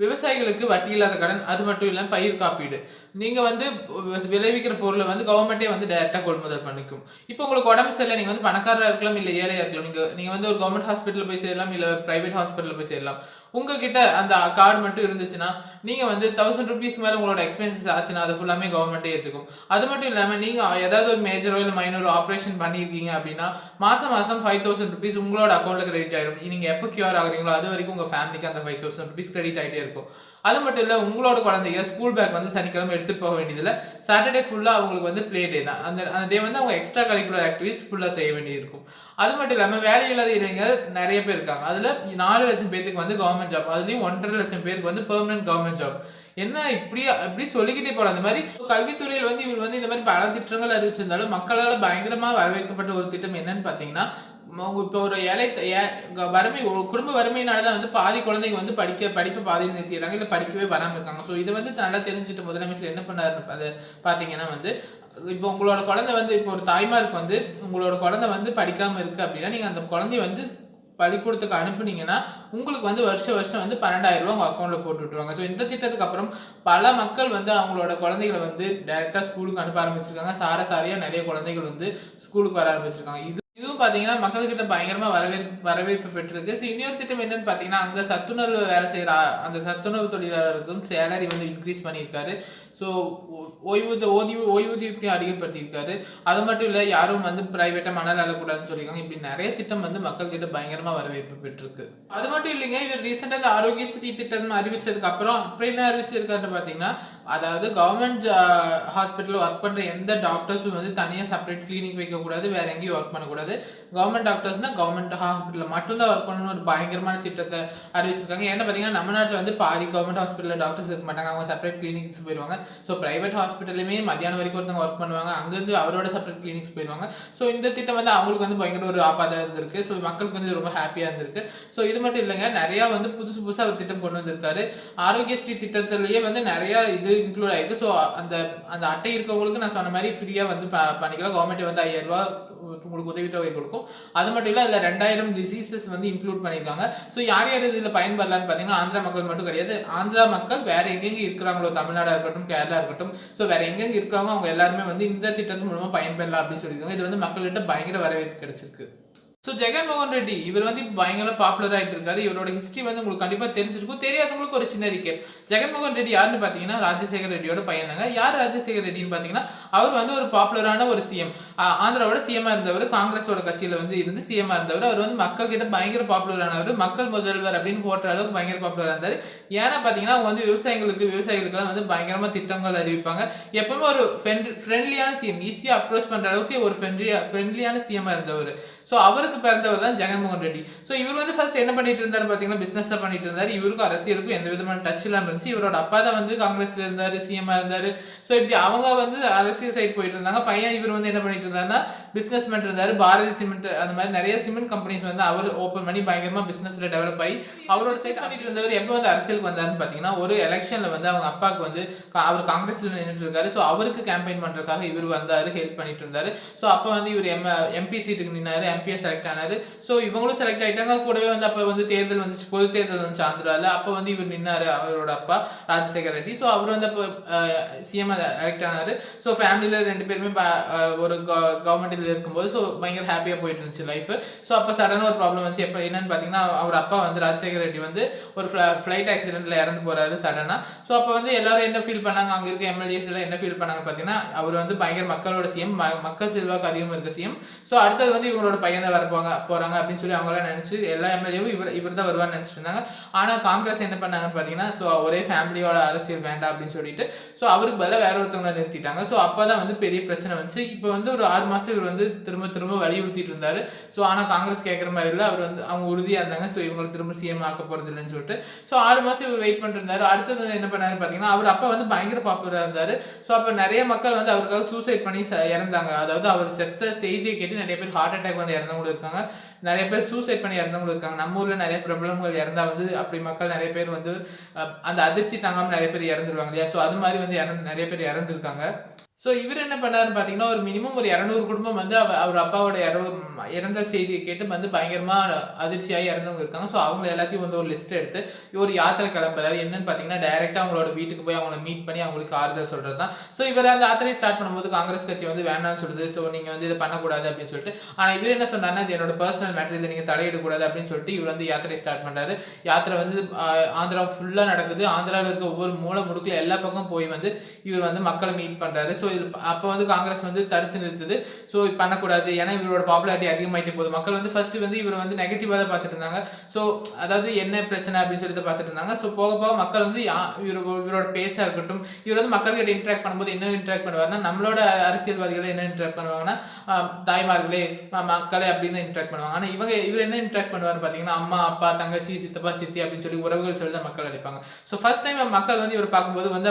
விவசாயிகளுக்கு வட்டி இல்லாத கடன், அது மட்டும் இல்லாம பயிர் காப்பீடு. நீங்க வந்து விளைவிக்கிற பொருள வந்து கவர்மெண்ட்டே வந்து டைரக்ட்டா கொள்முதல் பண்ணிக்கும். இப்போ உங்களுக்கு உடம்பு சரியில்ல, நீங்க வந்து பணக்காரரா இருக்கலாம், இல்ல ஏழையா இருக்கலாம். நீங்க வந்து ஒரு கவர்மெண்ட் ஹாஸ்பிட்டல்ல போய் சேரலாம், இல்ல பிரைவேட் ஹாஸ்பிட்டல்ல போய் சேரலாம். உங்ககிட்ட அந்த கார்டு மட்டும் இருந்துச்சுன்னா, நீங்க வந்து ₹1000 மேல உங்களோட எக்ஸ்பென்சஸ் ஆச்சுன்னா, அது ஃபுல்லாமே கவர்மெண்ட்டே ஏத்துக்கும். அது மட்டும் இல்லாம நீங்க ஏதாவது ஒரு மேஜரோ இல்ல மைனரோ ஆப்பரேஷன் பண்ணியிருக்கீங்க அப்படின்னா, மாசம் மாசம் ₹5000 உங்களோட அக்கவுண்ட்ல கிரெடிட் ஆயிரும். நீங்க எப்ப கியூர் ஆகுறீங்களோ, அது வரைக்கும் உங்க ஃபேமிலிக்கு அந்த ₹5000 கிரெடிட் ஆயிட்டே இருக்கும். அது மட்டும் இல்ல, உங்களோட குழந்தைங்க ஸ்கூல் பேக் வந்து சனிக்கிழமை எடுத்துட்டு போக வேண்டியதில்ல. சாட்டர்டே ஃபுல்லா அவங்களுக்கு வந்து ப்ளே டே தான். அந்த அந்த டே வந்து அவங்க எக்ஸ்ட்ரா கரிக்குலர் ஆக்டிவிட்டீஸ் ஃபுல்லா செய்ய வேண்டியிருக்கும். அது மட்டும் இல்லாம வேலையில்லாத இளைஞர் நெறைய பேர் இருக்காங்க. அதுல 4,00,000 பேத்துக்கு வந்து கவர்ன்மெண்ட் ஜாப். அதுலயும் 1,50,000 பேருக்கு வந்து பெர்மனன்ட் கவர்ன்மெண்ட் ஜாப். என்ன இப்படி சொல்லிக்கிட்டே போலாம். அந்த மாரி கல்வித்துறையில வந்து இவர் வந்து இந்த மாரி பல திட்டங்கள் அறிவிச்சிருந்தாலும், மக்களால பயங்கரமா வரவேற்கப்பட்ட ஒரு திட்டம் என்னன்னு பார்த்தீங்கன்னா, இப்போ ஒரு ஏழை வறுமை குடும்ப வறுமையினால தான் வந்து பாதி குழந்தைங்க வந்து படிப்பை பாதியில் நிறுத்திடுறாங்க, இல்ல படிக்கவே வராம இருக்காங்க. ஸோ இதை வந்து நல்லா தெரிஞ்சுட்டு முதலமைச்சர் என்ன பண்ணாருன்னு அது பார்த்தீங்கன்னா வந்து, இப்போ உங்களோட குழந்தை வந்து இப்போ ஒரு தாய்மாருக்கு வந்து உங்களோட குழந்தை வந்து படிக்காம இருக்கு அப்படின்னா, நீங்க அந்த குழந்தைய வந்து பள்ளிக்கூடத்துக்கு அனுப்புனீங்கன்னா, உங்களுக்கு வந்து வருஷம் வருஷம் வந்து ₹12,000 உங்க அக்கவுண்ட்ல போட்டு விட்டுருவாங்க. ஸோ இந்த திட்டத்துக்கு அப்புறம் பல மக்கள் வந்து அவங்களோட குழந்தைகள வந்து டைரக்ட்டா ஸ்கூலுக்கு அனுப்ப ஆரம்பிச்சிருக்காங்க. சாரியா நெறைய குழந்தைகள் வந்து ஸ்கூலுக்கு வர ஆரம்பிச்சிருக்காங்க. இதுவும் பார்த்தீங்கன்னா, மக்கள்கிட்ட பயங்கரமா வரவேற்பு பெற்றிருக்கு. ஸோ இன்னொரு திட்டம் என்னன்னு பார்த்தீங்கன்னா, அங்க சத்துணவுல வேலை செய்ற அந்த சத்துணவு தொழிலாளருக்கும் சேலரி வந்து இன்கிரீஸ் பண்ணியிருக்காரு. ஸோ ஓய்வூதியத்தை அதிகப்படுத்தியிருக்காரு. அது மட்டும் இல்ல, யாரும் வந்து பிரைவேட்டா மணல் அள்ளக்கூடாதுன்னு சொல்லியிருக்காங்க. இப்படி நெறைய திட்டம் வந்து மக்கள்கிட்ட பயங்கரமா வரவேற்பு பெற்றிருக்கு. அது மட்டும் இல்லைங்க, இவர் ரீசெண்டா இந்த ஆரோக்கியஸ்ரீ திட்டம் அறிவிச்சதுக்கு அப்புறம் என்ன அறிவிச்சிருக்காருன்னு பார்த்தீங்கன்னா, அதாவது கவர்மெண்ட் ஹாஸ்பிட்டல்ல ஒர்க் பண்ற எந்த டாக்டர்ஸும் வந்து தனியா செப்பரேட் கிளினிக் வைக்கக்கூடாது, வேற எங்கேயும் ஒர்க் பண்ணக்கூடாது. கவர்மெண்ட் டாக்டர்ஸ்னா கவர்மெண்ட் ஹாஸ்பிட்டல்ல மட்டும் தான் ஒர்க் பண்ணணும்னு ஒரு பயங்கரமான திட்டத்தை அறிவிச்சிருக்காங்க. ஏன்னா பார்த்தீங்கன்னா, நம்ம நாட்டில் வந்து பாதி கவர்மெண்ட் ஹாஸ்பிட்டல்ல டாக்டர்ஸ் இருக்க மாட்டாங்க. அவங்க செப்பரேட் கிளினிக்ஸ் போயிடுவாங்க. ஸோ பிரைவேட் ஹாஸ்பிட்டலுமே மத்தியானம் வரைக்கும் ஒருத்தவங்க ஒர்க் பண்ணுவாங்க. அங்கேருந்து அவரோட செப்பரேட் கிளினிக்ஸ் போயிடுவாங்க. ஸோ இந்த திட்டம் வந்து அவங்களுக்கு வந்து பயங்கர ஒரு ஆபாதம் இருந்திருக்கு. ஸோ மக்களுக்கு வந்து ரொம்ப ஹாப்பியாக இருந்திருக்கு. ஸோ இது மட்டும் இல்லைங்க, நிறையா வந்து புதுசு புதுசாக ஒரு திட்டம் கொண்டு வந்திருக்காரு. ஆரோக்கியஸ்ரீ திட்டத்திலேயே வந்து நிறையா இது இன்க்ளூட் ஆயிருக்கு. ஸோ அந்த அந்த அட்டை இருக்கவங்களுக்கு நான் சொன்ன மாதிரி ஃப்ரீயாக வந்து பண்ணிக்கலாம். கவர்மெண்ட் வந்து ₹5,000 உங்களுக்கு உதவித்தொகை கொடுக்கும். அது மட்டும் இல்லை, அதில் 2,000 டிசீசஸ் வந்து இன்க்ளூட் பண்ணியிருக்காங்க. ஸோ யார் யார் இதில் பயன்பெறலான்னு பார்த்தீங்கன்னா, ஆந்திரா மக்கள் மட்டும் கிடையாது. ஆந்திரா மக்கள் வேற எங்கெங்கே இருக்கிறாங்களோ, தமிழ்நாடாக இருக்கட்டும், கேரளா இருக்கட்டும், ஸோ வேற எங்கெங்கே இருக்கிறவங்க அவங்க எல்லாருமே வந்து இந்த திட்டத்தின் மூலமாக பயன்பெறலாம் அப்படின்னு சொல்லியிருக்காங்க. இது வந்து மக்கள்கிட்ட பயங்கர வரவேற்பு கிடைச்சிருக்கு. ஸோ ஜெகன்மோகன் ரெட்டி இவர் வந்து பயங்கர பாப்புலர் ஆகிட்டு இருக்காரு. இவரோட ஹிஸ்ட்ரி வந்து உங்களுக்கு கண்டிப்பாக தெரிஞ்சிருக்கும். தெரியாதவங்களுக்கு ஒரு சின்ன ரீகேப். ஜெகன்மோகன் ரெட்டி யாருன்னு பார்த்தீங்கன்னா, ராஜசேகர ரெட்டியோட பையன் தாங்க. யார் ராஜசேகர ரெட்டின்னு பார்த்தீங்கன்னா, அவர் வந்து ஒரு பாப்புலரான ஒரு சிஎம். ஆந்திராவோட சிஎம்மா இருந்தவர். காங்கிரஸோட கட்சியில் வந்து இருந்து சிஎம்மா இருந்தவர். அவர் வந்து மக்கள் கிட்ட பயங்கர பாப்புலரானவர். மக்கள் முதல்வர் அப்படின்னு போட்ட அளவுக்கு பயங்கர பாப்புலராக இருந்தார். ஏன்னா பார்த்தீங்கன்னா, அவங்க வந்து விவசாயிகளுக்கெல்லாம் வந்து பயங்கரமாக திட்டங்கள் அறிவிப்பாங்க. எப்பவுமே ஒரு ஃப்ரெண்ட்லியான சிஎம், ஈஸியாக அப்ரோச் பண்ணுற அளவுக்கு ஒரு ஃப்ரெண்ட்லியான சிஎம்மா இருந்தவர். ஸோ அவருக்கு பிறந்தவர் தான் ஜெகன்மோகன் ரெட்டி. ஸோ இவர் வந்து ஃபர்ஸ்ட் என்ன பண்ணிட்டு இருந்தாரு பார்த்தீங்கன்னா, பிசினஸ் தான் பண்ணிட்டு இருந்தாரு. இவருக்கும் அரசியலுக்கும் எந்த விதமான டச் இல்லாமல் இருந்துச்சு. இவரோட அப்பா தான் வந்து காங்கிரஸ்ல இருந்தாரு, சிஎம்மா இருந்தாரு. ஸோ இப்படி அவங்க வந்து அரசியல் சைடு போயிட்டு இருந்தாங்க. பையன் இவர் வந்து என்ன பண்ணிட்டு இருந்தாருன்னா, பிசினஸ் பண்ணிட்டு இருந்தாரு. பாரதி சிமெண்ட் அந்த மாதிரி நிறைய சிமெண்ட் கம்பெனிஸ் வந்து அவர் ஓப்பன் பண்ணி பயங்கரமா பிசினஸ்ல டெவலப் ஆகி அவரோட சைஸ் பண்ணிட்டு இருந்தவர். எப்போ வந்து அரசியலுக்கு வந்தாருன்னு பார்த்தீங்கன்னா, ஒரு எலெக்ஷன்ல வந்து அவங்க அப்பாவுக்கு வந்து அவர் காங்கிரஸ்ல நின்றுட்டு இருக்காரு. ஸோ அவருக்கு கேம்பெயின் பண்றதுக்காக இவர் வந்தாரு, ஹெல்ப் பண்ணிட்டு இருந்தாரு. ஸோ அப்போ வந்து இவர் எம்பி சீட்டுக்கு நின்னாரு, எம்பியா செலக்ட் ஆனாரு. ஸோ இவங்களும் செலக்ட் ஆயிட்டாங்க. கூடவே வந்து அப்போ வந்து தேர்தல் வந்துச்சு, பொது தேர்தல் வந்துச்சு ஆந்திரால. அப்போ வந்து இவர் நின்னாரு, அவரோட அப்பா ராஜசேகர ரெட்டி. ஸோ அவர் வந்து அப்போ சிஎம் எலக்ட் ஆனாரு. ஸோ ஃபேமிலியில 2 பேருமே ஒரு கவர்மெண்ட் இதில் இருக்கும்போது ஸோ பயங்கர ஹாப்பியாக போயிட்டு இருந்துச்சு லைஃப். ஸோ அப்போ சடனாக ஒரு ப்ராப்ளம் வந்துச்சு. எப்போ என்னன்னு பார்த்தீங்கன்னா, அவர் அப்பா வந்து ராஜசேகர ரெட்டி வந்து ஒரு ஃப்ளைட் ஆக்சிடென்ட்ல இறந்து போறாரு சடனாக. ஸோ அப்போ வந்து எல்லாரும் என்ன ஃபீல் பண்ணாங்க, அங்கே இருக்க எம்எல்ஏஸ் எல்லாம் என்ன ஃபீல் பண்ணாங்க பார்த்தீங்கன்னா, அவர் வந்து பயங்கர மக்களோட சிஎம், மக்கள் செல்வாக்கு அதிகமாக இருக்க சிஎம். ஸோ அடுத்தது வந்து இவங்களோட பையன் தான் போறாங்க அப்படின்னு சொல்லி அவங்களாம் நினைச்சு எல்லா எம்எல்ஏவும் இவர் தான் வருவான்னு நினைச்சிட்டு இருந்தாங்க. ஆனால் காங்கிரஸ் என்ன பண்ணாங்கன்னு பார்த்தீங்கன்னா, ஸோ ஒரே ஃபேமிலியோட அரசியல் வேண்டாம் அப்படின்னு சொல்லிட்டு ஸோ அவருக்கு பதிலாக வேற ஒருத்தவங்களை நிறுத்திட்டாங்க. ஸோ அப்போதான் வந்து பெரிய பிரச்சனை வந்துச்சு. இப்போ வந்து ஒரு 6 மாசம் இவர் வந்து திரும்ப வலியுறுத்திட்டு இருந்தாரு. ஸோ ஆனால் காங்கிரஸ் கேட்குற மாதிரி இல்லை, அவர் வந்து அவங்க உறுதியாக இருந்தாங்க. ஸோ இவங்களுக்கு திரும்ப சிஎம் ஆக்க போறது இல்லைன்னு சொல்லிட்டு ஸோ 6 மாசம் இவர் வெயிட் பண்ணிட்டு இருந்தாரு. அடுத்தது வந்து என்ன பண்ணாரு பார்த்தீங்கன்னா, அவர் அப்பா வந்து பயங்கர பாப்புலராக இருந்தாரு. ஸோ அப்போ நிறைய மக்கள் வந்து அவருக்காக சூசைட் பண்ணி இறந்தாங்க. அதாவது அவர் செத்த செய்தியை கேட்டு நிறைய பேர் ஹார்ட் அட்டாக் வந்து இறந்தவங்களும் இருக்காங்க, நிறைய பேர் சூசைட் பண்ணி இறந்தவங்களும் இருக்காங்க. நம்ம ஊர்ல நிறைய பிரபலங்கள் இறந்தா வந்து அப்படி மக்கள் நிறைய பேர் வந்து அந்த அதிர்ச்சி தாங்காமல் நிறைய பேர் இறந்துருவாங்க இல்லையா. ஸோ அது மாதிரி வந்து நிறைய பேர் இறந்துருக்காங்க. ஸோ இவர் என்ன பண்ணாருன்னு பார்த்தீங்கன்னா, ஒரு மினிமம் ஒரு 200 குடும்பம் வந்து அவர் அப்பாவோட இறந்த செய்தியை கேட்டு வந்து பயங்கரமா அதிர்ச்சியாகி இறந்தவங்க இருக்காங்க. ஸோ அவங்க எல்லாத்தையும் வந்து ஒரு லிஸ்ட் எடுத்து ஒரு யாத்திரை கிளம்புறாரு. என்னன்னு பார்த்தீங்கன்னா, டைரக்ட்டா அவங்களோட வீட்டுக்கு போய் அவங்கள மீட் பண்ணி அவங்களுக்கு ஆறுதல் சொல்றது தான். ஸோ இவர் அந்த யாத்திரையை ஸ்டார்ட் பண்ணும்போது காங்கிரஸ் கட்சி வந்து வேண்டாம்னு சொல்லுது. ஸோ நீங்க வந்து இதை பண்ணக்கூடாது அப்படின்னு சொல்லிட்டு. ஆனா இவர் என்ன சொன்னாருன்னா, இது என்னோட பர்சனல் மேட்டர், இதை நீங்க தலையிடக்கூடாது அப்படின்னு சொல்லிட்டு இவர் வந்து யாத்திரை ஸ்டார்ட் பண்றாரு. யாத்திரை வந்து ஆந்திரா ஃபுல்லா நடக்குது. ஆந்திராவில் இருக்க ஒவ்வொரு மூலை முடுக்குல எல்லா பக்கம் போய் வந்து இவர் வந்து மக்களை மீட் பண்றாரு. ஸோ இது அப்போ வந்து காங்கிரஸ் வந்து தடுத்து நிறுத்துது. ஸோ பண்ணக்கூடாது, ஏன்னா இவரோட பாப்புலாரிட்டி அதிகமாயிட்டே போகுது. மக்கள் வந்து ஃபர்ஸ்ட் வந்து இவர் வந்து நெகட்டிவாக தான் பார்த்துட்டு இருந்தாங்க. ஸோ அதாவது என்ன பிரச்சனை அப்படின்னு சொல்லிட்டு பார்த்துட்டு இருந்தாங்க. ஸோ போக போக மக்கள் வந்து இவரோட பேச்சா இருக்கட்டும், இவர் வந்து மக்கள்கிட்ட இன்ட்ராக்ட் பண்ணும்போது என்ன இன்ட்ராக்ட் பண்ணுவாருன்னா, நம்மளோட அரசியல்வாதிகளை என்ன இன்ட்ராக்ட் பண்ணுவாங்கன்னா, தாய்மார்களே மக்களே அப்படின்னு தான் இன்ட்ராக்ட் பண்ணுவாங்க. ஆனால் இவர் என்ன இன்ட்ராக்ட் பண்ணுவார்னு பார்த்தீங்கன்னா, அம்மா அப்பா தங்கச்சி சித்தப்பா சித்தி அப்படின்னு சொல்லி உறவுகள் சொல்லி தான் மக்கள் அழைப்பாங்க. ஸோ ஃபர்ஸ்ட் டைம் மக்கள் வந்து இவர் பார்க்கும்போது வந்து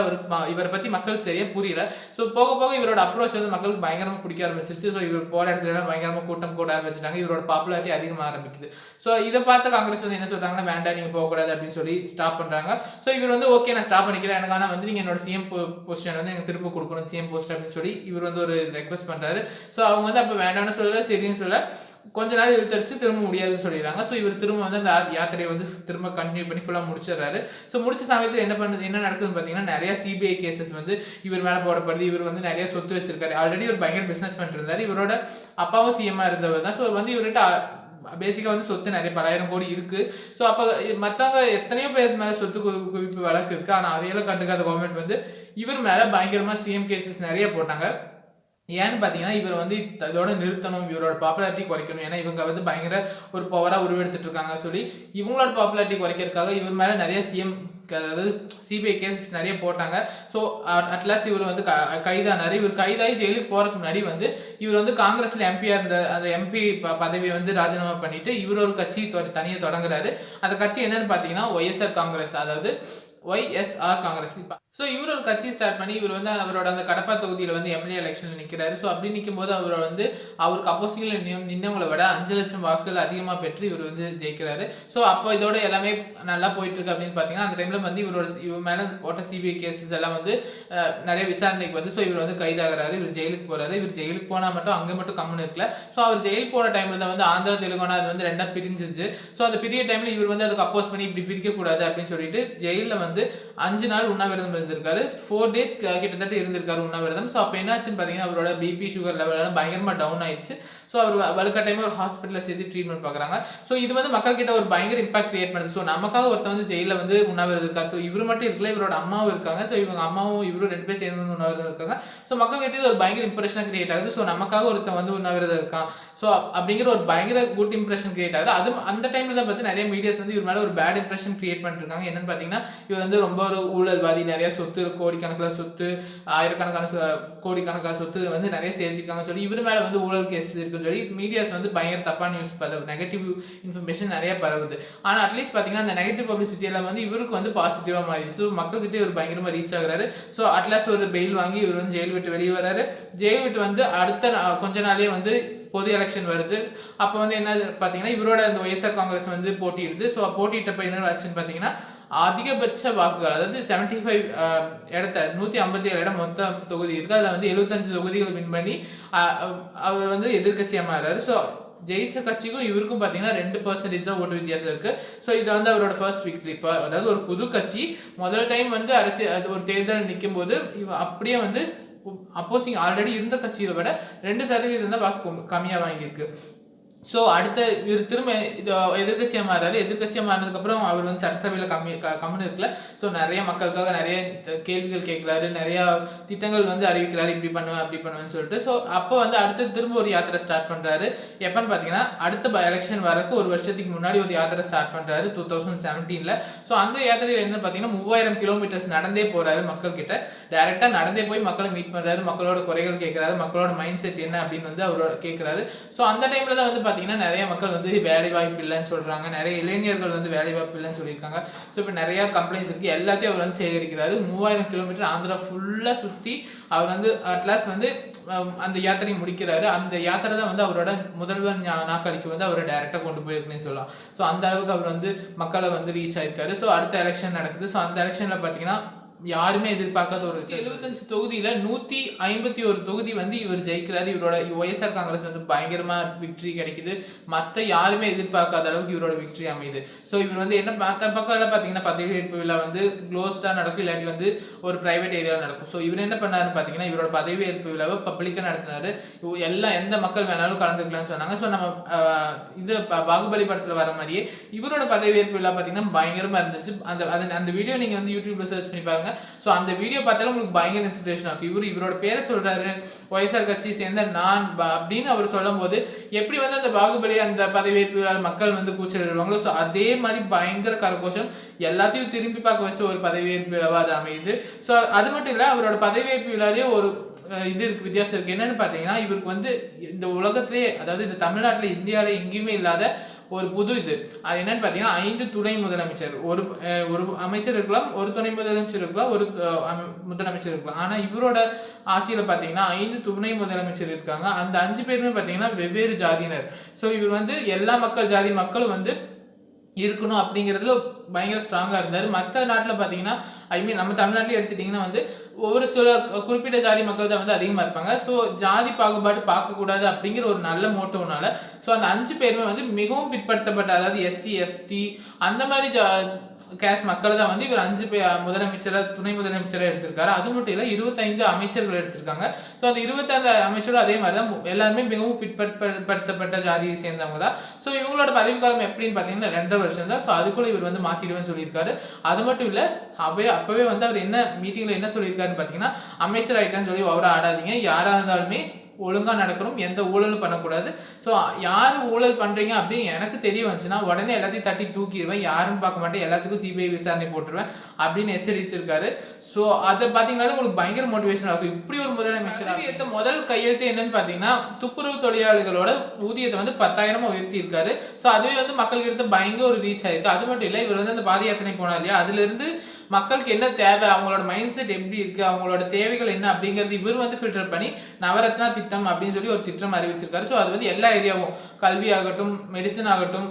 இவரை பற்றி மக்களுக்கு சரியா புரியல. ஸோ போக போக இவரோட அப்ரோச் வந்து மக்களுக்கு பயங்கரமா பிடிக்க ஆரம்பிச்சிருச்சு. ஸோ இவர் போற இடத்துல எல்லாம் பயங்கரமா கூட்டம் கூட ஆரம்பிச்சிட்டாங்க. இவரோட பாப்புலாரிட்டி அதிகமாக ஆரம்பிக்குது. ஸோ இதை பார்த்து காங்கிரஸ் வந்து என்ன சொல்றாங்கன்னா, வேண்டாம் நீங்க போகக்கூடாது அப்படின்னு சொல்லி ஸ்டாப் பண்றாங்க. ஸோ இவர் வந்து ஓகே நான் ஸ்டாப் பண்ணிக்கிறேன், எனக்கு ஆனால் வந்து நீங்க என்னோட சிஎம் பொசிஷன் வந்து எனக்கு திரும்ப கொடுக்கணும், சிஎம் போஸ்ட் அப்படின்னு சொல்லி இவர் வந்து ஒரு ரெக்வஸ்ட் பண்றாரு. ஸோ அவங்க வந்து அப்போ வேண்டாம்னு சொல்ல, சரின்னு சொல்ல கொஞ்ச நாள் இழுத்தடிச்சு திரும்ப முடியாதுன்னு சொல்லிடுறாங்க. ஸோ இவர் திரும்ப வந்து அந்த யாத்திரையை வந்து திரும்ப கண்டினியூ பண்ணி ஃபுல்லாக முடிச்சிடுறாரு. ஸோ முடிச்ச சமயத்தில் என்ன நடக்குதுன்னு பார்த்தீங்கன்னா, நிறைய சிபிஐ கேசஸ் வந்து இவர் மேலே போடப்படுது. இவர் வந்து நிறைய சொத்து வச்சிருக்காரு. ஆல்ரெடி ஒரு பயங்கர பிஸ்னஸ் பண்ணிட்டு இருந்தார். இவரோட அப்பாவும் சிஎம்மா இருந்தவர் தான். ஸோ வந்து இவர்கிட்ட பேசிக்காக வந்து சொத்து நிறைய பலாயிரம் கோடி இருக்கு. ஸோ அப்போ மற்றவங்க எத்தனையோ பேர் மேலே சொத்து குவிப்பு வழக்கு இருக்கு. ஆனால் அதையெல்லாம் கண்டுக்காத கவர்மெண்ட் வந்து இவர் மேலே பயங்கரமாக சிஎம் கேசஸ் நிறைய போட்டாங்க. ஏன்னு பார்த்தீங்கன்னா, இவர் வந்து இதோட நிறுத்தணும், இவரோட பாப்புலாரிட்டி குறைக்கணும், ஏன்னா இவங்க வந்து பயங்கர ஒரு பவராக உருவெடுத்துட்டு இருக்காங்க சொல்லி இவங்களோட பாப்புலாரிட்டி குறைக்கிறதுக்காக இவர் மேலே நிறைய அதாவது சிபிஐ கேசஸ் நிறைய போட்டாங்க. ஸோ அட்லாஸ்ட் இவர் வந்து கைதானார். இவர் கைதாகி ஜெயிலுக்கு போகிறதுக்கு முன்னாடி வந்து இவர் வந்து காங்கிரஸில் எம்பியாக இருந்த அந்த எம்பி பதவியை வந்து ராஜினாமா பண்ணிட்டு இவர் ஒரு கட்சி தனியாக தொடங்குறாரு. அந்த கட்சி என்னன்னு பார்த்தீங்கன்னா YSR காங்கிரஸ், அதாவது YSR காங்கிரஸ். ஸோ இவர் ஒரு கட்சி ஸ்டார்ட் பண்ணி இவர் வந்து அவரோட அந்த கடப்பா தொகுதியில் வந்து எம்எல்ஏ எலெக்ஷனில் நிற்கிறாரு. ஸோ அப்படி நிற்கும் போது அவர் வந்து அவருக்கு அப்போசிங்கில் நின்னவங்களை விட 5 லட்சம் வாக்குகள் அதிகமாக பெற்று இவர் வந்து ஜெயிக்கிறாரு. ஸோ அப்போ இதோட எல்லாமே நல்லா போயிட்டு இருக்கு அப்படின்னு பார்த்தீங்கன்னா, அந்த டைமில் வந்து இவர் மேலே போட்ட சிபிஐ கேசஸ் எல்லாம் வந்து நிறைய விசாரணைக்கு வந்து ஸோ இவர் வந்து கைதாகிறாரு. இவர் ஜெயிலுக்கு போகிறாரு. இவர் ஜெயிலுக்கு போனால் மட்டும் அங்கே மட்டும் கம்முன்னு இருக்கல. ஸோ அவர் ஜெயில் போகிற டைமில் தான் வந்து ஆந்திரா தெலுங்கானா அது வந்து ரெண்டாக பிரிஞ்சிச்சு. ஸோ அந்த பிரிய டைமில் இவர் வந்து அதுக்கு அப்போஸ் பண்ணி இப்படி பிரிக்கக்கூடாது அப்படின்னு சொல்லிட்டு ஜெயிலில் வந்து 5 நாள் உண்ணாவிரதம் இருந்திருக்காரு. 4 டேஸ் கிட்டத்தட்ட இருந்திருக்காரு உண்ணாவிரதம். ஸோ அப்போ என்னாச்சுன்னு பார்த்தீங்கன்னா, அவரோட பிபி சுகர் லெவல் பயங்கரமாக டவுன் ஆயிடுச்சு. ஸோ அவர் வலுக்கட்டாயமாக ஒரு ஹாஸ்பிட்டலில் சேர்த்து ட்ரீட்மெண்ட் பார்க்குறாங்க. ஸோ இது வந்து மக்கள்கிட்ட ஒரு பயங்கர இம்பாக்ட் கிரியேட் பண்ணுது. ஸோ நமக்காக ஒருத்தர் வந்து ஜெயிலில் வந்து உண்ணாவிரதம் இருக்காரு. ஸோ இவர் மட்டும் இருக்கல, இவரோட அம்மாவும் இருக்காங்க. ஸோ இவங்க அம்மாவும் இவரும் 2 பேர் சேர்ந்து வந்து உண்ணாவிரதம் இருக்காங்க. ஸோ மக்கள்கிட்ட இது ஒரு பயங்கர இம்ப்ரெஷனாக கிரியேட் ஆகுது. ஸோ நமக்காக ஒருத்தர் வந்து உண்ணாவிரதம் இருக்கான். ஸோ அப்படிங்கிற ஒரு பயங்கர குட் இம்ப்ரெஷன் கிரியேட் ஆகுது. அது அந்த டைமில் தான் பார்த்து நிறைய மீடியாஸ் வந்து இவர் மேலே ஒரு பேட் இம்ப்ரெஷன் கிரியேட் பண்ணிருக்காங்க. என்னன்னு பார்த்தீங்கன்னா, இவர் வந்து ரொம்ப ஒரு ஊழல்வாதி, நிறைய சொத்து, கோடிக்கணக்கில் சொத்து, ஆயிரக்கணக்கான கோடிக்கணக்கான சொத்து வந்து நிறைய சேர்த்திருக்காங்க சொல்லி இவர் மேலே வந்து ஊழல் கேஸ் இருக்குன்னு சொல்லி மீடியாஸ் வந்து பயங்கர தப்பான நியூஸ் நெகட்டிவ் இன்ஃபர்மேஷன் நிறைய பரவுது. ஆனால் அட்லீஸ்ட் பார்த்தீங்கன்னா, அந்த நெகட்டிவ் பப்ளிசிட்டி எல்லாம் வந்து இவருக்கு வந்து பாசிட்டிவாக மாறிடுச்சு. ஸோ மக்கள்கிட்ட இவர் பயங்கரமாக ரீச் ஆகுறாரு. ஸோ அட்லாஸ்ட் ஒரு பெயில் வாங்கி இவர் வந்து ஜெயில் விட்டு வெளியே வராரு. ஜெயில் விட்டு வந்து அடுத்த கொஞ்ச நாளே வந்து பொது எலெக்ஷன் வருது. அப்போ வந்து என்ன பார்த்தீங்கன்னா, இவரோட அந்த YSR காங்கிரஸ் வந்து போட்டியிடுது. ஸோ போட்டியிட்டப்போ என்ன ஆச்சுன்னு பார்த்தீங்கன்னா, அதிகபட்ச வாக்குகள், அதாவது 75 இடத்த 157 இடம் மொத்த தொகுதி இருக்கு. அதில் வந்து 75 தொகுதிகள் வின் பண்ணி அவர் வந்து எதிர்கட்சியாக மாறாரு. ஸோ ஜெயிச்ச கட்சிக்கும் இவருக்கும் பார்த்தீங்கன்னா 2% தான் ஓட்டு வித்தியாசம் இருக்கு. ஸோ இது வந்து அவரோட ஃபர்ஸ்ட் விக்டரி. அதாவது ஒரு புது கட்சி முதல் டைம் வந்து அரசியல் ஒரு தேர்தல் நிற்கும் போது அப்படியே வந்து அப்போசிங் ஆல்ரெடி இருந்த கட்சியை விட 2% தான் வாக்கு கம்மியாக வாங்கியிருக்கு. ஸோ அடுத்த இவர் திரும்ப எதிர்கட்சியாக மாறாரு. எதிர்கட்சியாக மாறினதுக்கப்புறம் அவர் வந்து சட்டசபையில் கம்முன்னு இருக்கல. ஸோ நிறைய மக்களுக்காக நிறைய கேள்விகள் கேட்குறாரு, நிறையா திட்டங்கள் வந்து அறிவிக்கிறாரு, இப்படி பண்ணுவேன் அப்படி பண்ணுவேன்னு சொல்லிட்டு. ஸோ அப்போ வந்து அடுத்து திரும்ப ஒரு யாத்திரை ஸ்டார்ட் பண்ணுறாரு. எப்போன்னு பார்த்தீங்கன்னா, அடுத்த எலெக்ஷன் வரக்கு ஒரு வருஷத்துக்கு முன்னாடி ஒரு யாத்திரை ஸ்டார்ட் பண்ணுறாரு 2017. ஸோ அந்த யாத்திரையில் என்ன பார்த்தீங்கன்னா, 3000 கிலோமீட்டர்ஸ் நடந்தே போகிறாரு. மக்கள்கிட்ட டைரெக்டாக நடந்தே போய் மக்களை மீட் பண்ணுறாரு, மக்களோட குறைகள் கேட்குறாரு, மக்களோட மைண்ட் செட் என்ன அப்படின்னு வந்து அவரோட கேட்குறாரு. ஸோ அந்த டைமில் தான் வந்து பார்த்தீங்கன்னா, நிறைய மக்கள் வந்து வேலை வாய்ப்பு இல்லைன்னு சொல்கிறாங்க. நிறைய இளைஞர்கள் வந்து வேலை வாய்ப்பு இல்லைன்னு சொல்லியிருக்காங்க. ஸோ இப்போ நிறையா கம்ப்ளைண்ட்ஸ் இருக்குது. எல்லாத்தையும் அவர் வந்து சேகரிக்கிறாரு. 3000 கிலோமீட்டர் ஆந்திரா ஃபுல்லாக சுற்றி அவர் வந்து அட்லாஸ்ட் வந்து அந்த யாத்திரையை முடிக்கிறாரு. அந்த யாத்திரை தான் வந்து அவரோட முதல்வர் நாக்களிக்கு வந்து அவரை டைரெக்டாக கொண்டு போயிருக்குன்னு சொல்லலாம். ஸோ அந்த அளவுக்கு அவர் வந்து மக்களை வந்து ரீச் ஆயிருக்காரு. ஸோ அடுத்த எலெக்ஷன் நடக்குது. ஸோ அந்த எலெக்ஷனில் பார்த்தீங்கன்னா யாருமே எதிர்பார்க்காத ஒரு 75 தொகுதியில 151 தொகுதி வந்து இவர் ஜெயிக்கிறாரு. இவரோட ஒய்எஸ்ஆர் காங்கிரஸ் வந்து பயங்கரமா விக்டரி கிடைக்குது. மற்ற யாருமே எதிர்பார்க்காத அளவுக்கு இவரோட விக்டரி அமையுது. ஸோ இவர் வந்து என்ன மற்ற பக்கம் பார்த்தீங்கன்னா பதவியேற்பு விழா வந்து க்ளோஸ்டா நடக்கும், இல்லாட்டி வந்து ஒரு பிரைவேட் ஏரியாவில் நடக்கும். ஸோ இவர் என்ன பண்ணாருன்னு பார்த்தீங்கன்னா இவரோட பதவியேற்பு விழாவை பப்ளிக்காக நடத்தினாரு. எந்த மக்கள் வேணாலும் கலந்துக்கலாம்னு சொன்னாங்க. ஸோ நம்ம இது பாகுபலி படத்தில் வர மாதிரியே இவரோட பதவியேற்பு விழா பார்த்தீங்கன்னா பயங்கரமா இருந்துச்சு. அந்த வீடியோ நீங்க வந்து யூடியூப்ல சர்ச் பண்ணி பாருங்க. ஸோ அந்த வீடியோ பார்த்தாலும் உங்களுக்கு பயங்கர இன்ஸ்பிரேஷனாக இருக்கும். இவரோட பேரை சொல்றாரு, ஒய்எஸ்ஆர் கட்சியை சேர்ந்த நான் அப்படின்னு அவர் சொல்லும் போது எப்படி வந்து அந்த பாகுபலி அந்த பதவியேற்பு மக்கள் வந்து கூச்சலிடுவாங்களோ ஸோ அதே மாதிரி பயங்கர கரகோஷம் எல்லாத்தையும் திரும்பி பார்க்க வச்ச ஒரு பதவியேற்பு விழாவா அது அமையுது. ஸோ அது மட்டும் இல்லை, அவரோட பதவியேற்பு விழாலே ஒரு இது இருக்கு, வித்தியாசம் இருக்கு. என்னன்னு பார்த்தீங்கன்னா இவருக்கு வந்து இந்த உலகத்திலே, அதாவது இந்த தமிழ்நாட்டில் இந்தியாவில் எங்கேயுமே இல்லாத ஒரு புது இது. அது என்னன்னு பார்த்தீங்கன்னா 5 துணை முதலமைச்சர், ஒரு அமைச்சர் இருக்கலாம், ஒரு துணை முதலமைச்சர் இருக்கலாம், ஒரு முதலமைச்சர் இருக்கலாம். ஆனால் இவரோட ஆட்சியில் பார்த்தீங்கன்னா 5 துணை முதலமைச்சர் இருக்காங்க. அந்த 5 பேருமே பார்த்தீங்கன்னா வெவ்வேறு ஜாதியினர். ஸோ இவர் வந்து எல்லா ஜாதி மக்களும் வந்து இருக்கணும் அப்படிங்கிறதுல பயங்கர ஸ்ட்ராங்காக இருந்தார். மற்ற நாட்டில் பார்த்தீங்கன்னா நம்ம தமிழ்நாட்டிலே எடுத்துட்டிங்கன்னா வந்து ஒவ்வொரு சில குறிப்பிட்ட ஜாதி மக்கள் தான் வந்து அதிகமாக இருப்பாங்க. ஸோ ஜாதி பாகுபாடு பார்க்கக்கூடாது அப்படிங்கிற ஒரு நல்ல மோட்டோனால ஸோ அந்த 5 பேருமே வந்து மிகவும் பிற்படுத்தப்பட்ட, அதாவது எஸ்சி எஸ்டி அந்த மாதிரி கேஸ் மக்களை தான் வந்து இவர் 5 முதலமைச்சராக துணை முதலமைச்சராக எடுத்திருக்காரு. அது மட்டும் இல்லை 25 அமைச்சர்கள் எடுத்திருக்காங்க. ஸோ அந்த 25 அமைச்சரும் அதே மாதிரி தான் எல்லாருமே மிகவும் பிற்படுத்தப்பட்ட ஜாதியை சேர்ந்தவங்க தான். ஸோ இவங்களோட பதவிக்காலம் எப்படின்னு பார்த்தீங்கன்னா 2.5 வருஷம் தான். ஸோ அதுக்குள்ளே இவர் வந்து மாற்றிடுவேன்னு சொல்லியிருக்காரு. அது மட்டும் இல்லை, அப்பவே வந்து அவர் என்ன மீட்டிங்கில் என்ன சொல்லியிருக்காருன்னு பார்த்தீங்கன்னா அமைச்சர் ஆகிட்டான்னு சொல்லி அவரை ஆடாதீங்க, யாராக இருந்தாலுமே ஒழுங்காக நடக்கணும், எந்த ஊழலும் பண்ணக்கூடாது. ஸோ யார் ஊழல் பண்ணுறீங்க அப்படின்னு எனக்கு தெரிய வந்துச்சுன்னா உடனே எல்லாத்தையும் தட்டி தூக்கிடுவேன், யாரும் பார்க்க மாட்டேன், எல்லாத்துக்கும் சிபிஐ விசாரணை போட்டுருவேன் அப்படின்னு எச்சரிச்சிருக்காரு. ஸோ அதை பார்த்தீங்கன்னா உங்களுக்கு பயங்கர மோட்டிவேஷனாக இருக்கும். இப்படி ஒரு முதலமைச்சர் எடுத்த முதல் கையெழுத்து என்னன்னு பார்த்தீங்கன்னா துப்புரவு தொழிலாளிகளோட ஊதியத்தை வந்து 10,000 உயர்த்தி இருக்காரு. ஸோ அதுவே வந்து மக்களுக்கு எடுத்து பயங்கர ஒரு ரீச் ஆயிருக்கு. அது மட்டும் இல்லை, இவர் வந்து அந்த பாத யாத்திரை போனார் இல்லையா, அதுலேருந்து மக்களுக்கு என்ன தேவை, அவங்களோட மைண்ட் செட் எப்படி இருக்குது, அவங்களோட தேவைகள் என்ன அப்படிங்கிறது இவர் வந்து ஃபில்டர் பண்ணி நவரத்னா திட்டம் அப்படின்னு சொல்லி ஒரு திட்டம் அறிவிச்சிருக்காரு. ஸோ அது வந்து எல்லா ஏரியாவும், கல்வி ஆகட்டும், மெடிசன் ஆகட்டும்,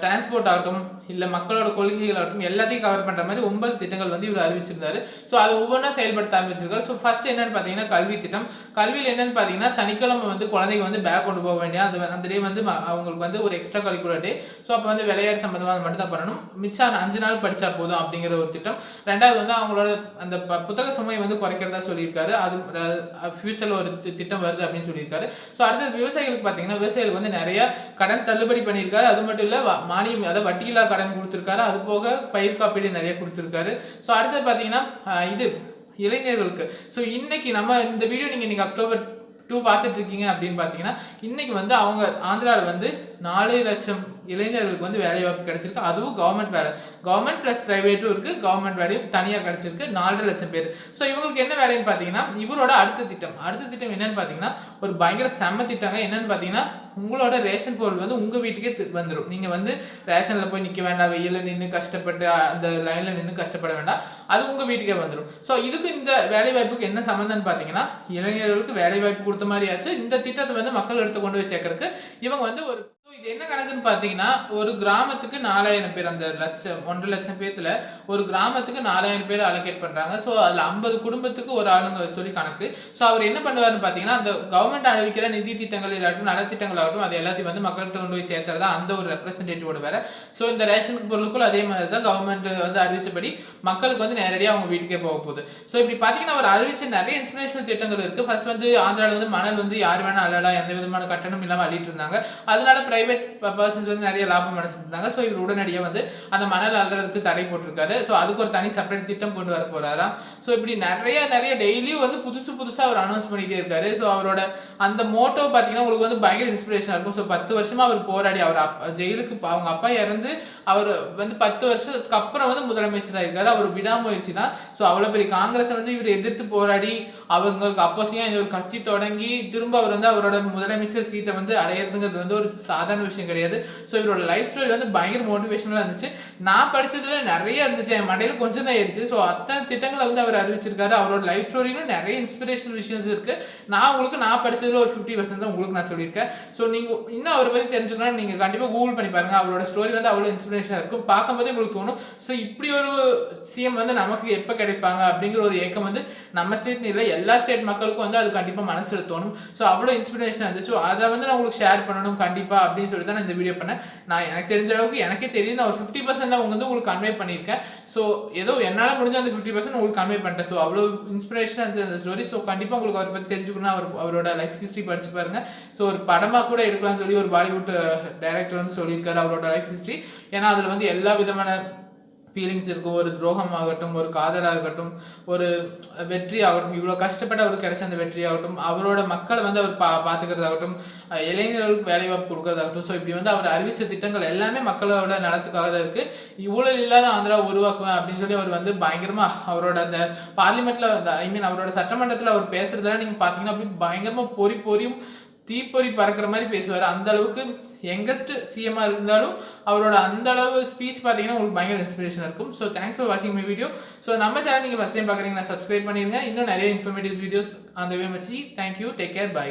டிரான்ஸ்போர்ட் ஆகட்டும், இல்லை மக்களோட கொள்கைகள் ஆகட்டும், எல்லாத்தையும் கவர் பண்ணுற மாதிரி 9 திட்டங்கள் வந்து இவர் அறிவிச்சிருந்தாரு. ஸோ அது ஒவ்வொன்றா செயல்படுத்த ஆரம்பிச்சிருக்காரு. ஸோ ஃபர்ஸ்ட் என்னன்னு பார்த்தீங்கன்னா கல்வி திட்டம். கல்வியில் என்னன்னு பார்த்தீங்கன்னா சனிக்கிழமை வந்து குழந்தைங்க வந்து பேக் கொண்டு போக வேண்டிய அந்த டே வந்து அவங்களுக்கு வந்து ஒரு எக்ஸ்ட்ரா கரிக்குலர் டே. ஸோ அப்போ வந்து விளையாட்டு சம்பந்தமாக மட்டும் தான் பண்ணணும், மிச்சம் 5 நாள் படித்தா போதும் அப்படிங்கிற ஒரு திட்டம். ரெண்டாவது வந்து அவங்களோட அந்த புத்தக சுமையை வந்து குறைக்கிறதா சொல்லியிருக்காரு. அது ஃபியூச்சரில் ஒரு திட்டம் வருது அப்படின்னு சொல்லியிருக்காரு. ஸோ அடுத்தது விவசாயிகளுக்கு பார்த்தீங்கன்னா விவசாயிகளுக்கு வந்து நிறைய கடன் தள்ளுபடி பண்ணியிருக்காரு. அது மட்டும் இல்லை மானியம், அதாவது வட்டியில்லா கடன் கொடுத்துருக்காரு. அது போக பயிர் காப்பீடு நிறைய கொடுத்துருக்காரு. ஸோ அடுத்தது பார்த்தீங்கன்னா இது இளைஞர்களுக்கு. ஸோ இன்னைக்கு நம்ம இந்த வீடியோ நீங்கள் இன்னைக்கு October 2 பார்த்துட்டு இருக்கீங்க அப்படின்னு பார்த்தீங்கன்னா இன்னைக்கு வந்து அவங்க ஆந்திராவில் வந்து 4 லட்சம் இளைஞர்களுக்கு வந்து வேலை வாய்ப்பு கிடைச்சிருக்கு. அதுவும் கவர்மெண்ட் வேலை, கவர்மெண்ட் ப்ளஸ் ப்ரைவேட்டும் இருக்குது, கவர்மெண்ட் வேலையும் தனியாக கிடைச்சிருக்கு 4.5 லட்சம் பேர். ஸோ இவங்களுக்கு என்ன வேலைன்னு பார்த்தீங்கன்னா இவரோட அடுத்த திட்டம் என்னன்னு பார்த்தீங்கன்னா ஒரு பயங்கர செம்ம திட்டங்க. என்னன்னு பார்த்தீங்கன்னா உங்களோட ரேஷன் பொருள் வந்து உங்கள் வீட்டுக்கே வந்துடும். நீங்கள் வந்து ரேஷனில் போய் நிற்க வேண்டாம், வெயிலில் நின்று கஷ்டப்பட்டு அந்த லைனில் நின்று கஷ்டப்பட வேண்டாம், அது உங்கள் வீட்டுக்கே வந்துடும். ஸோ இதுக்கு இந்த வேலைவாய்ப்புக்கு என்ன சம்மந்தம்னு பார்த்தீங்கன்னா இளைஞர்களுக்கு வேலைவாய்ப்பு கொடுத்த மாதிரி ஆச்சு. இந்த திட்டத்தை வந்து மக்கள் எடுத்து கொண்டு போய் சேர்க்கறதுக்கு இவங்க வந்து ஒரு இது என்ன கணக்குன்னு பார்த்தீங்கன்னா ஒரு கிராமத்துக்கு 4,000 பேர், அந்த 1.5 லட்சம் பேர்த்துல ஒரு கிராமத்துக்கு 4,000 பேர் அலோகேட் பண்ணுறாங்க. ஸோ அதில் 50 குடும்பத்துக்கு ஒரு ஆளுங்க சொல்லி கணக்கு. ஸோ அவர் என்ன பண்ணுவாருன்னு பார்த்தீங்கன்னா அந்த கவர்மெண்ட் அறிவிக்கிற நிதி திட்டங்கள் இல்லாட்டும் நலத்திட்டங்கள் ஆகட்டும் அது எல்லாத்தையும் வந்து மக்கள்கிட்ட கொண்டு போய் சேர்த்துறதா அந்த ஒரு ரெப்ரஸன்டேட்டிவோட வேற. ஸோ இந்த ரேஷன் பொருளுக்குள்ள அதே மாதிரி தான் கவர்மெண்ட் வந்து அறிவிச்சபடி மக்களுக்கு வந்து நேரடியாக அவங்க வீட்டுக்கே போக போகுது. ஸோ இப்படி பார்த்தீங்கன்னா அவர் அறிவிச்ச நிறைய இன்ஸ்பிரேஷனல் திட்டங்கள் இருக்குது. ஃபர்ஸ்ட் வந்து ஆந்திராவில் வந்து மணல் வந்து யார் வேணால் அள்ளலாம், எந்த விதமான கட்டணம் இல்லாமல் அள்ளிட்டு இருந்தாங்க. அதனால பிரைவேட் பர்சன்ஸ் வந்து நிறைய லாபம் அடைச்சிருந்தாங்க. ஸோ இவர் உடனடியாக வந்து அந்த மணல் அள்ளுறதுக்கு தடை போட்டிருக்காரு. ஸோ அதுக்கு ஒரு தனி செப்பரேட் திட்டம் கொண்டு வர போறாராம். ஸோ இப்படி நிறைய டெய்லியும் வந்து புதுசாக அவர் அனௌன்ஸ் பண்ணிட்டே இருக்காரு. ஸோ அவரோட அந்த மோட்டோ பார்த்தீங்கன்னா உங்களுக்கு வந்து பயங்கர இன்ஸ்பிரேஷனாக இருக்கும். ஸோ 10 வருஷமா அவர் போராடி அவர் ஜெயிலுக்கு அவங்க அப்பா இறந்து அவர் வந்து 10 வருஷத்துக்கு அப்புறம் வந்து முதலமைச்சராக இருக்காரு. அவர் விடாமுயற்சி தான். ஸோ அவ்வளோ பெரிய காங்கிரஸை வந்து இவர் எதிர்த்து போராடி அவங்களுக்கு அப்போசியாக இந்த ஒரு கட்சி தொடங்கி திரும்ப அவர் வந்து அவரோட முதலமைச்சர் சீட்டை வந்து அடையிறதுங்கிறது வந்து ஒரு சாதாரண விஷயம் கிடையாது. ஸோ இவரோட லைஃப் ஸ்டோரி வந்து பயங்கர மோட்டிவேஷனலாக இருந்துச்சு. நான் படிச்சதுல நிறைய இருந்துச்சு, என் மண்டையில் கொஞ்சம் தான் ஏறிச்சு. ஸோ அத்தனை திட்டங்களை வந்து அவர் அறிவிச்சிருக்காரு. அவரோட லைஃப் ஸ்டோரியிலும் நிறைய இன்ஸ்பிரேஷனல் விஷயம்ஸ் இருக்கு. நான் படிச்சதுல ஒரு 50% தான் உங்களுக்கு நான் சொல்லியிருக்கேன். ஸோ நீங்கள் இன்னும் அவரை பற்றி தெரிஞ்சுக்கணும்னா நீங்கள் கண்டிப்பாக கூகுள் பண்ணி பாருங்க. அவரோட ஸ்டோரி வந்து அவ்வளோ இன்ஸ்பிரேஷனாக இருக்கும். பார்க்கும்போதே உங்களுக்கு தோணும், ஸோ இப்படி ஒரு சிஎம் வந்து நமக்கு எப்போ கிடைப்பாங்க அப்படிங்கிற ஒரு ஏக்கம் வந்து நம்ம ஸ்டேட் இல்லை, எல்லா ஸ்டேட் மக்களுக்கும் வந்து அது கண்டிப்பாக மனசில் தோணும். ஸோ அவ்வளோ இன்ஸ்பிரேஷனாக இருந்துச்சு. அதை வந்து நான் உங்களுக்கு ஷேர் பண்ணணும் கண்டிப்பாக அப்படின்னு சொல்லி தான் நான் இந்த வீடியோ பண்ணேன். நான் எனக்கு தெரிஞ்ச அளவுக்கு எனக்கே தெரியும், நான் ஒரு 50% தான் வந்து உங்களுக்கு கன்வே பண்ணியிருக்கேன். ஸோ ஏதோ என்னால் முடிஞ்ச அந்த 50% உங்களுக்கு கன்வே பண்ணிட்டேன். ஸோ அவ்வளோ இன்ஸ்பிரேஷனாக இருந்தது அந்த ஸ்டோரி. ஸோ கண்டிப்பாக உங்களுக்கு அவரை பற்றி தெரிஞ்சுக்கணும், அவரோட லைஃப் ஹிஸ்ட்ரி படிச்சு பாருங்க. ஸோ ஒரு படமாக கூட எடுக்கலாம்னு சொல்லி ஒரு பாலிவுட் டைரக்டர் வந்து சொல்லியிருக்காரு அவரோட லைஃப் ஹிஸ்ட்ரி. ஏன்னா அதில் வந்து எல்லா விதமான ஃபீலிங்ஸ் இருக்கும். ஒரு துரோகம் ஆகட்டும், ஒரு காதலாக இருக்கட்டும், ஒரு வெற்றி ஆகட்டும், இவ்வளோ கஷ்டப்பட்டு அவருக்கு கிடைச்ச அந்த வெற்றி ஆகட்டும், அவரோட மக்களை வந்து அவர் பார்த்துக்கிறதாகட்டும், இளைஞர்களுக்கு வேலைவாய்ப்பு கொடுக்கறதாகட்டும். ஸோ இப்படி வந்து அவர் அறிவித்த திட்டங்கள் எல்லாமே மக்களோட நலத்துக்காக தான் இருக்குது. ஊழல் இல்லாத ஆந்திரா உருவாக்குவேன் அப்படின்னு சொல்லி அவர் வந்து பயங்கரமாக அவரோட அந்த பார்லிமெண்ட்டில் அவரோட சட்டமன்றத்தில் அவர் பேசுகிறதெல்லாம் நீங்கள் பார்த்தீங்கன்னா அப்படி பயங்கரமாக பொறியும் தீப்பொறி பறக்கிற மாதிரி பேசுவார். அந்த அளவுக்கு யங்கஸ்ட் சிஎம்மாக இருந்தாலும் அவரோட அந்த அளவு ஸ்பீச் பார்த்தீங்கன்னா உங்களுக்கு பயங்கர இன்ஸ்பிரேஷன் இருக்கும். ஸோ தேங்க்ஸ் ஃபார் வாட்சிங் மை வீடியோ. ஸோ நம்ம சேனல் நீங்கள் ஃபஸ்ட் டைம் பார்க்குறீங்கன்னா சப்ஸ்கிரைப் பண்ணிடுங்க. இன்னும் நிறைய இன்ஃபர்மேட்டிவ் வீடியோஸ் அந்த வே வச்சு. Thank you, take care, by.